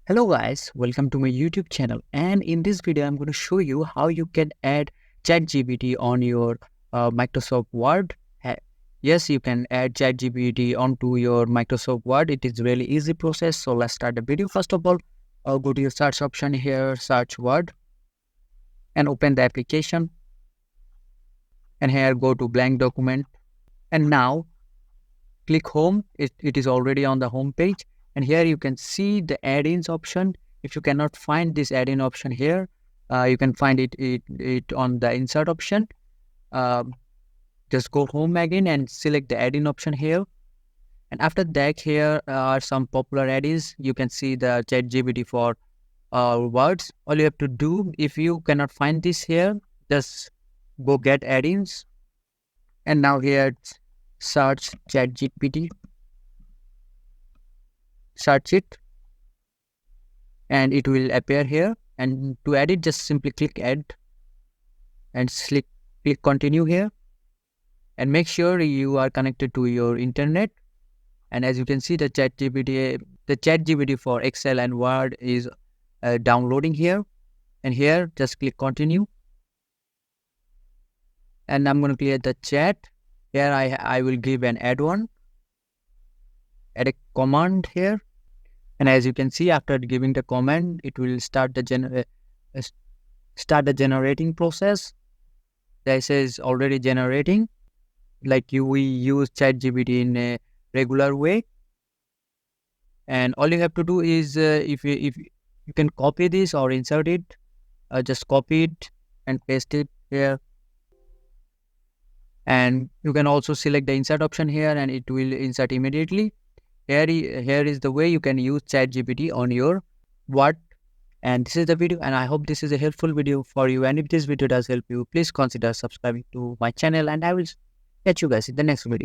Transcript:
Hello guys, welcome to my YouTube channel, and in this video I'm going to show you how you can add ChatGPT on your Microsoft Word. Yes, you can add ChatGPT onto your Microsoft Word. It is really easy process. So let's start the video. First of all, go to your search option here, search Word, and open the application. And here go to blank document. And now click home. It is already on the home page, and here you can see the add-ins option. If you cannot find this add-in option here, you can find it on the insert option. Um just go home again and select the add-in option here, and after that here are some popular add-ins. You can see the ChatGPT for words. All you have to do, if you cannot find this here, just go get add-ins, and now here search ChatGPT, search it, and it will appear here. And to add it, just simply click add and click continue here, and make sure you are connected to your internet. And as you can see, the ChatGPT for Excel and Word is downloading here. And here just click continue, and I'm going to clear the chat. Here I will give an add a command here. And as you can see, after giving the command, it will start the generating process. This is already generating, like we use ChatGPT in a regular way. And all you have to do is, if you can copy this or insert it, just copy it and paste it here. And you can also select the insert option here, and it will insert immediately. Here is the way you can use ChatGPT on your Word. And this is the video, and I hope this is a helpful video for you. And if this video does help you, please consider subscribing to my channel, and I will catch you guys in the next video.